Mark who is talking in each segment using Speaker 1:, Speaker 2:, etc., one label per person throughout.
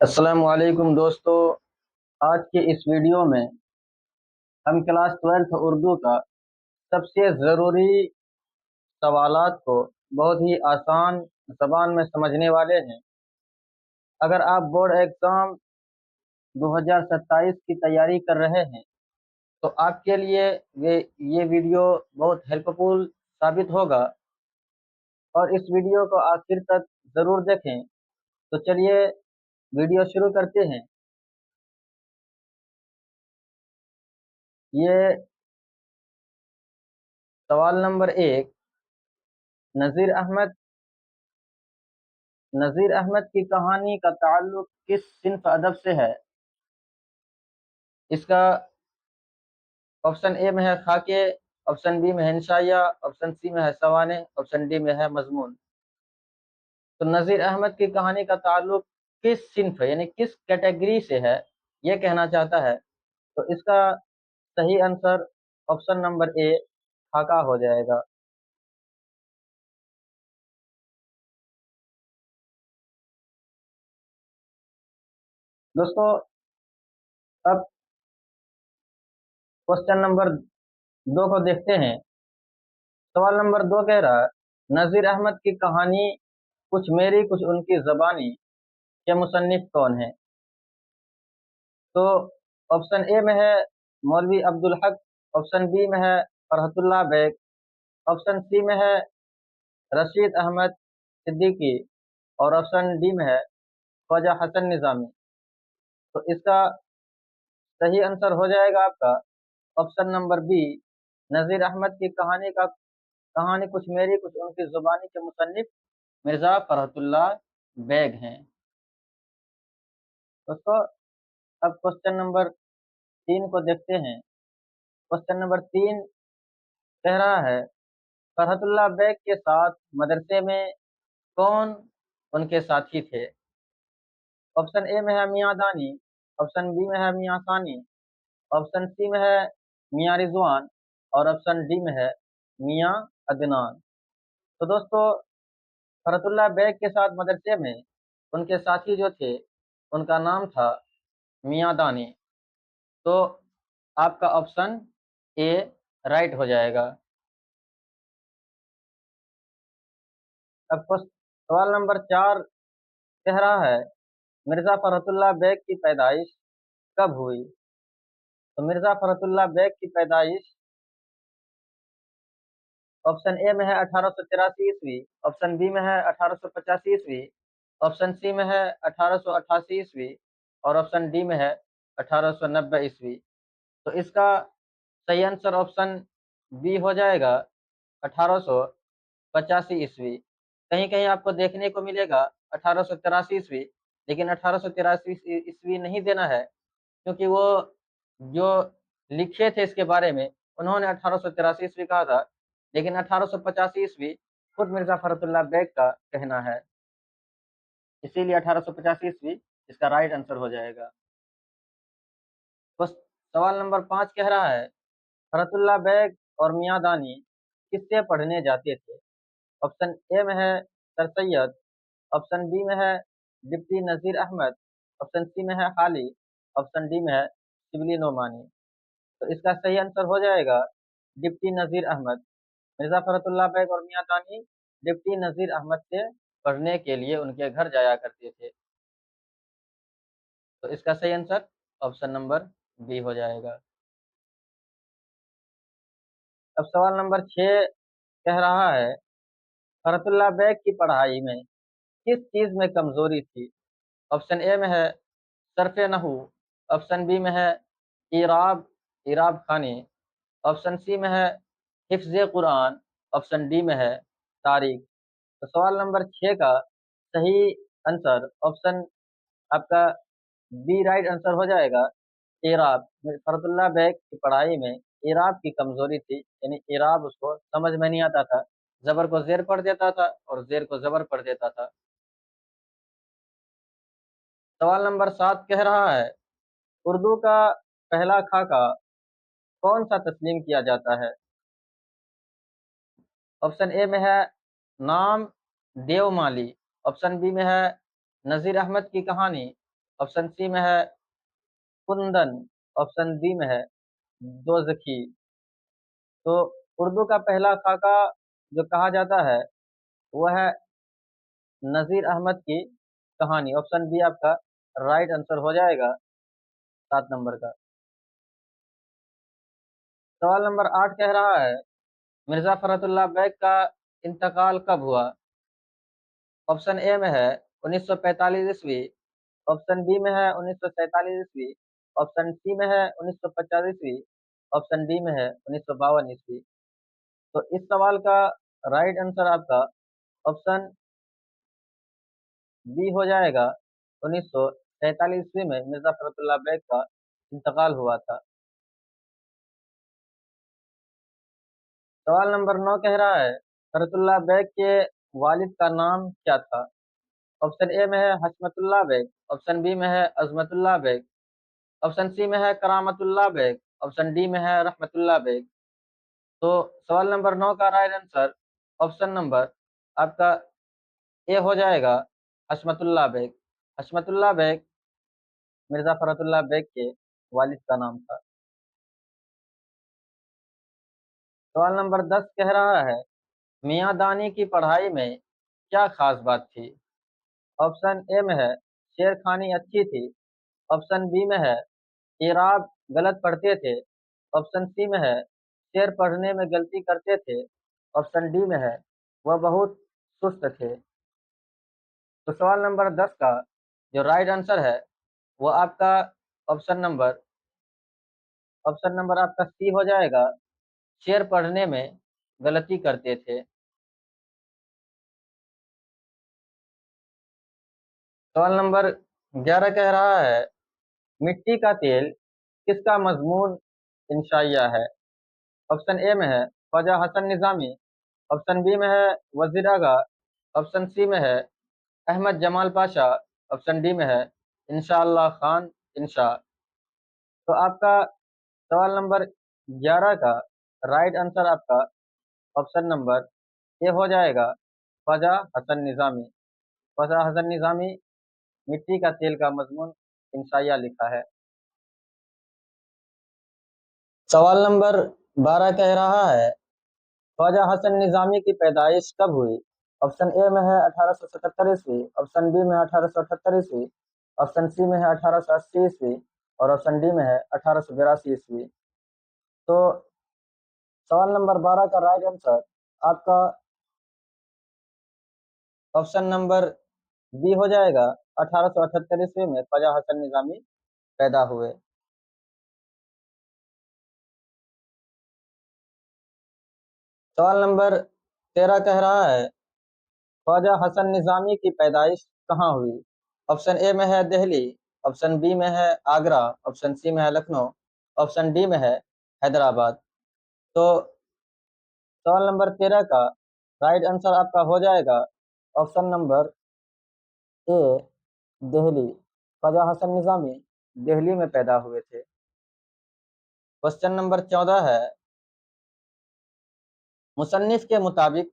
Speaker 1: السلام علیکم دوستو، آج کے اس ویڈیو میں ہم کلاس 12 اردو کا سب سے ضروری سوالات کو بہت ہی آسان زبان میں سمجھنے والے ہیں۔ اگر آپ بورڈ ایگزام 2027 کی تیاری کر رہے ہیں تو آپ کے لیے یہ ویڈیو بہت ہیلپ فل ثابت ہوگا، اور اس ویڈیو کو آخر تک ضرور دیکھیں۔ تو چلیے ویڈیو شروع کرتے ہیں۔ یہ سوال نمبر 1، نذیر احمد کی کہانی کا تعلق کس صنف ادب سے ہے؟ اس کا آپشن اے میں ہے خاکے، آپشن بی میں ہے انشائیہ، آپشن سی میں ہے سوانح، آپشن ڈی میں ہے مضمون۔ تو نذیر احمد کی کہانی کا تعلق کس صنف یعنی کس کیٹیگری سے ہے، یہ کہنا چاہتا ہے۔ تو اس کا صحیح آنسر آپشن نمبر اے خاکہ ہو جائے گا۔ دوستو اب کوشچن نمبر 2 کو دیکھتے ہیں۔ سوال نمبر 2 کہہ رہا ہے نذیر احمد کی کہانی کچھ میری کچھ ان کی زبانی کے مصنف کون ہیں؟ تو آپشن اے میں ہے مولوی عبدالحق، آپشن بی میں ہے فرحت اللہ بیگ، آپشن سی میں ہے رشید احمد صدیقی، اور آپشن ڈی میں ہے خواجہ حسن نظامی۔ تو اس کا صحیح آنسر ہو جائے گا آپ کا option number B, Nazir Ahmad کی کہانی کچھ میری کچھ ان کی زبانی کے مصنف مرزا فرحت اللہ بیگ ہیں۔ دوستو اب کوشچن نمبر 3 کو دیکھتے ہیں۔ کوشچن نمبر 3 کہہ رہا ہے فرحت اللہ بیگ کے ساتھ مدرسے میں کون ان کے ساتھی تھے؟ آپشن اے میں ہے میاں دانی، آپشن بی میں ہے میاں ثانی، آپشن سی میں ہے میاں رضوان، اور آپشن ڈی میں ہے میاں عدنان۔ تو دوستو فرحت اللہ بیگ کے ساتھ مدرسے میں ان کے ساتھی جو تھے ان کا نام تھا میاں دانی۔ تو آپ کا آپشن اے رائٹ ہو جائے گا۔ اب سوال نمبر 4 کہہ رہا ہے مرزا فرحت اللہ بیگ کی پیدائش کب ہوئی؟ تو مرزا فرحت اللہ بیگ کی پیدائش آپشن اے میں ہے 1883 عیسوی، آپشن بی میں ہے 1885 عیسوی، آپشن سی میں ہے 1888 عیسوی، اور آپشن ڈی میں ہے 1890 عیسوی۔ تو اس کا صحیح آنسر آپشن بی ہو جائے گا 1885 عیسوی۔ کہیں کہیں آپ کو دیکھنے کو ملے گا 1883 عیسوی، لیکن 1883 عیسوی نہیں دینا ہے، کیونکہ وہ جو لکھے تھے اس کے بارے میں انہوں نے 1883 عیسوی کہا تھا، لیکن 1885 عیسوی خود مرزا فرحت اللہ بیگ کا کہنا ہے، اسی لیے 1885 عیسوی اس کا رائٹ آنسر ہو جائے گا۔ بس سوال نمبر 5 کہہ رہا ہے فرحت اللہ بیگ اور میاں دانی کس سے پڑھنے جاتے تھے؟ آپشن اے میں ہے سر سید، آپشن بی میں ہے deputy Nazir Ahmad, option C میں ہے حالی، آپشن ڈی میں ہے شبلی نعمانی۔ تو اس کا صحیح آنسر ہو جائے گا ڈپٹی نذیر احمد۔ مرزا فرحت اللہ بیگ اور میاں دانی ڈپٹی نذیر احمد سے پڑھنے کے لیے ان کے گھر جایا کرتے تھے۔ تو اس کا صحیح آنسر آپشن نمبر بی ہو جائے گا۔ اب سوال نمبر 6 کہہ رہا ہے فرحت اللہ بیگ کی پڑھائی میں کس چیز میں کمزوری تھی؟ آپشن اے میں ہے صرف نحو، آپشن بی میں ہے اعراب خوانی، آپشن سی میں ہے حفظ قرآن، آپشن ڈی میں ہے تاریخ۔ تو سوال نمبر 6 کا صحیح آنسر آپشن آپ کا بی رائٹ آنسر ہو جائے گا اعراب۔ فرحت اللہ بیگ کی پڑھائی میں اعراب کی کمزوری تھی، یعنی اعراب اس کو سمجھ میں نہیں آتا تھا، زبر کو زیر پڑھ دیتا تھا اور زیر کو زبر پڑھ دیتا تھا۔ سوال نمبر 7 کہہ رہا ہے اردو کا پہلا خاکہ کون سا تسلیم کیا جاتا ہے؟ آپشن اے میں ہے نام دیو مالی، آپشن بی میں ہے نذیر احمد کی کہانی، ऑप्शन सी में है कुंदन, ऑप्शन डी में है दोजखी। तो उर्दू का पहला खाका जो कहा जाता है वह है नजीर अहमद की कहानी। ऑप्शन बी आपका राइट आंसर हो जाएगा 7 नंबर का। सवाल नंबर 8 कह रहा है मिर्जा फखरुल्लाह बैग का इंतकाल कब हुआ। ऑप्शन ए में है 1945 ईस्वी, ऑप्शन बी में है 1947 ईस्वी, ऑप्शन सी में है 1950 ईस्वी, ऑप्शन डी में है 1952 ईस्वी। तो इस सवाल का राइट आंसर आपका ऑप्शन बी हो जाएगा। 1947 ईस्वी में मिर्जा फखरुल्लाह बैग का इंतकाल हुआ था। सवाल नंबर 9 कह रहा है फखरुल्लाह बैग के वालिद का नाम क्या था। ऑप्शन ए में है हशमतुल्लाह बैग, ऑप्शन बी में है अजमतुल्लाह बैग, ऑप्शन सी में है करामतुल्लाह बैग, ऑप्शन डी में है रहमतुल्लाह बैग। तो सवाल नंबर 9 का राइट आंसर ऑप्शन नंबर आपका ए हो जाएगा हशमतुल्लाह बैग। हशमतुल्लाह बैग मिर्जा फखरुल्लाह बैग के वालिद का नाम था। सवाल नंबर 10 कह रहा है मियाँ दानी की पढ़ाई में क्या खास बात थी। ऑप्शन ए में है शेर खानी अच्छी थी, ऑप्शन बी में है इराब गलत पढ़ते थे, ऑप्शन सी में है शेर पढ़ने में गलती करते थे, ऑप्शन डी में है वह बहुत सुस्त थे। तो सवाल नंबर 10 का जो राइट आंसर है वो आपका ऑप्शन नंबर ऑप्शन नंबर आपका सी हो जाएगा, शेर पढ़ने में गलती करते थे। सवाल नंबर 11 कह रहा है मिट्टी का तेल किसका मजमून इंशाइया है। ऑप्शन ए में है ख्वाजा हसन निजामी, ऑप्शन बी में है वजीर आगा, ऑप्शन सी में है अहमद जमाल पाशा, ऑप्शन डी में है इंशाअल्लाह खान इंशा। तो आपका सवाल नंबर 11 का राइट आंसर आपका ऑप्शन नंबर ए हो जाएगा ख्वाजा हसन निजामी। ख्वाजा हसन निजामी मिट्टी का तेल का मजमून इंशाइया लिखा है। सवाल नंबर 12 कह रहा है ख्वाजा हसन निजामी की पैदाइश कब हुई। ऑप्शन ए में है 1877 ईस्वी, ऑप्शन बी में 1878 ईस्वी, ऑप्शन सी में है 1880 ईस्वी और ऑप्शन डी में है 1882 ईस्वी। तो सवाल नंबर 12 का राइट आंसर आपका ऑप्शन नंबर बी हो जाएगा। 1878 ईस्वी में ख्वाजा हसन निजामी पैदा हुए। सवाल नंबर 13 कह रहा है ख्वाजा हसन निजामी की पैदाइश कहाँ हुई। ऑप्शन ए में है दिल्ली, ऑप्शन बी में है आगरा, ऑप्शन सी में है लखनऊ, ऑप्शन डी में है हैदराबाद। तो सवाल नंबर 13 का राइट आंसर आपका हो जाएगा option number A Delhi. Khwaja Hasan Nizami Delhi में पैदा हुए थे। क्वेश्चन नंबर 14 है मुसन्निफ के मुताबिक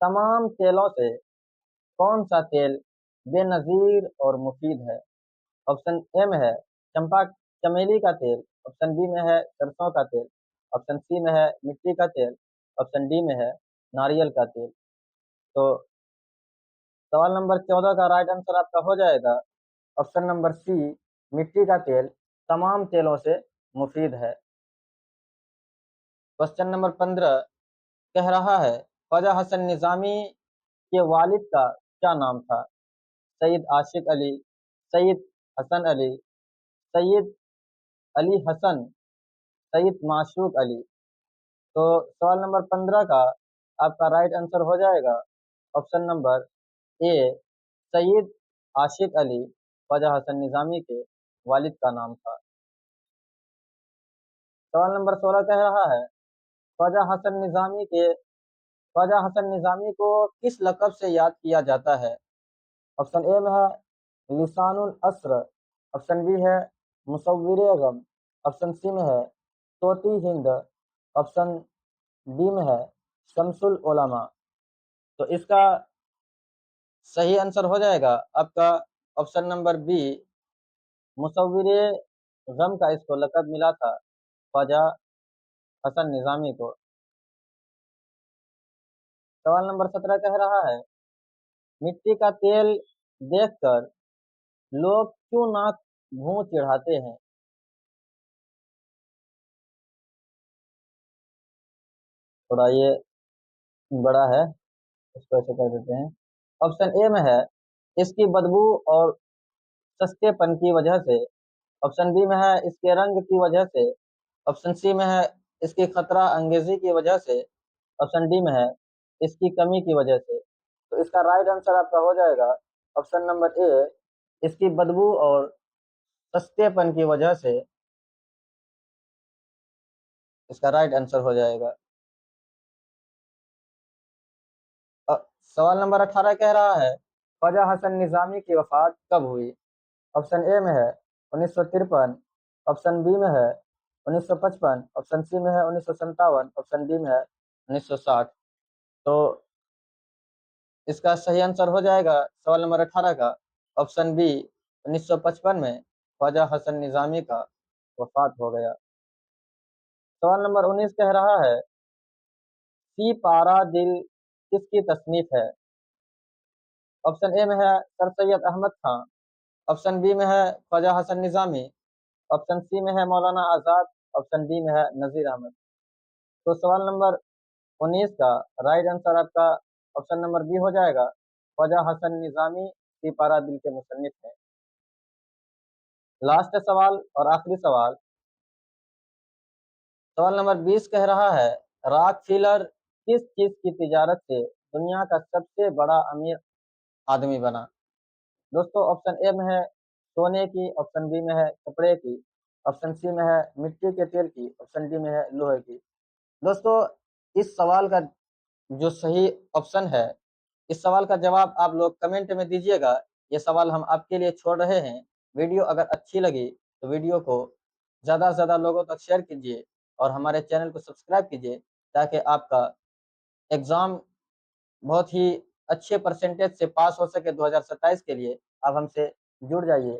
Speaker 1: तमाम तेलों से कौन सा तेल बेनज़ीर और मुफीद है। ऑप्शन ए में है चंपा चमेली का तेल, ऑप्शन बी में है सरसों का तेल, ऑप्शन सी में है मिट्टी का तेल, ऑप्शन डी में है नारियल का तेल। तो सवाल नंबर 14 का राइट आंसर आपका हो जाएगा ऑप्शन नंबर सी मिट्टी का तेल तमाम तेलों से मुफीद है। क्वेश्चन नंबर 15 कह रहा है ख्वाजा हसन निजामी के वालिद का क्या नाम था। सैयद आशिक अली, सैयद हसन अली, सैयद अली हसन, सैयद माशूक अली। तो सवाल नंबर 15 का आपका राइट आंसर हो जाएगा ऑप्शन नंबर ए सैयद आशिक अली ख्वाजा हसन निजामी के वालिद का नाम था। सवाल नंबर 16 कह रहा है ख्वाजा हसन निजामी के ख्वाजा हसन निजामी को किस लक़ब से याद किया जाता है। ऑप्शन ए में है लिसानुल अस्र, ऑप्शन बी है मुसव्विर गम, ऑप्शन सी में है तोती हिंद, ऑप्शन डी में है शमसुल उलमा। तो इसका सही आंसर हो जाएगा आपका ऑप्शन नंबर बी मुसव्विर गम का इसको लक़ब मिला था ख्वाजा हसन निज़ामी को। सवाल नंबर 17 कह रहा है, मिट्टी का तेल देखकर लोग क्यों नाक भूं चिढ़ाते हैं? थोड़ा ये बड़ा है, इसको ऐसे कर देते हैं। ऑप्शन ए में है इसकी बदबू और सस्तेपन की वजह से। ऑप्शन बी में है इसके रंग की वजह से। ऑप्शन सी में है इसकी खतरा अंगेजी की वजह से। ऑप्शन डी में है इसकी कमी की वजह से। तो इसका राइट आंसर आपका हो जाएगा ऑप्शन नंबर ए, इसकी बदबू और सस्तेपन की वजह से। इसका राइट आंसर हो जाएगा। सवाल नंबर 18 कह रहा है, ख्वाजा हसन निज़ामी की वफात कब हुई? ऑप्शन ए में है 1953। ऑप्शन बी में है 1955। ऑप्शन सी में है 1957। ऑप्शन डी में है 1960। तो इसका सही आंसर हो जाएगा सवाल नंबर 18 का ऑप्शन बी, 1955 में ख्वाजा हसन निज़ामी का वफात हो गया। सवाल नंबर 19 कह रहा है, सी पारा दिल किसकी तसनीफ है? ऑप्शन ए में है sir Syed Ahmad Khan. Option B में है ख्वाजा हसन निज़ामी। ऑप्शन सी में है मौलाना आज़ाद। ऑप्शन डी में है नज़ीर अहमद। तो सवाल नंबर 19 का राइट आंसर आपका ऑप्शन नंबर बी हो जाएगा, ख्वाजा हसन निज़ामी सिपारा दिल के मुसन्निफ है। लास्ट सवाल और आखिरी सवाल, सवाल नंबर 20 कह रहा है, रॉकफेलर किस चीज की तिजारत से दुनिया का सबसे बड़ा अमीर आदमी बना? दोस्तों ऑप्शन ए में है सोने की। ऑप्शन बी में है कपड़े की। ऑप्शन सी में है मिट्टी के तेल की। ऑप्शन डी में है लोहे की। दोस्तों इस सवाल का जो सही ऑप्शन है, इस सवाल का जवाब आप लोग कमेंट में दीजिएगा। ये सवाल हम आपके लिए छोड़ रहे हैं। वीडियो अगर अच्छी लगी तो वीडियो को ज़्यादा से ज़्यादा लोगों तक शेयर कीजिए और हमारे चैनल को सब्सक्राइब कीजिए, ताकि आपका एग्ज़ाम बहुत ही अच्छे परसेंटेज से पास हो सके 2027 के लिए। आप हमसे जुड़ जाइए।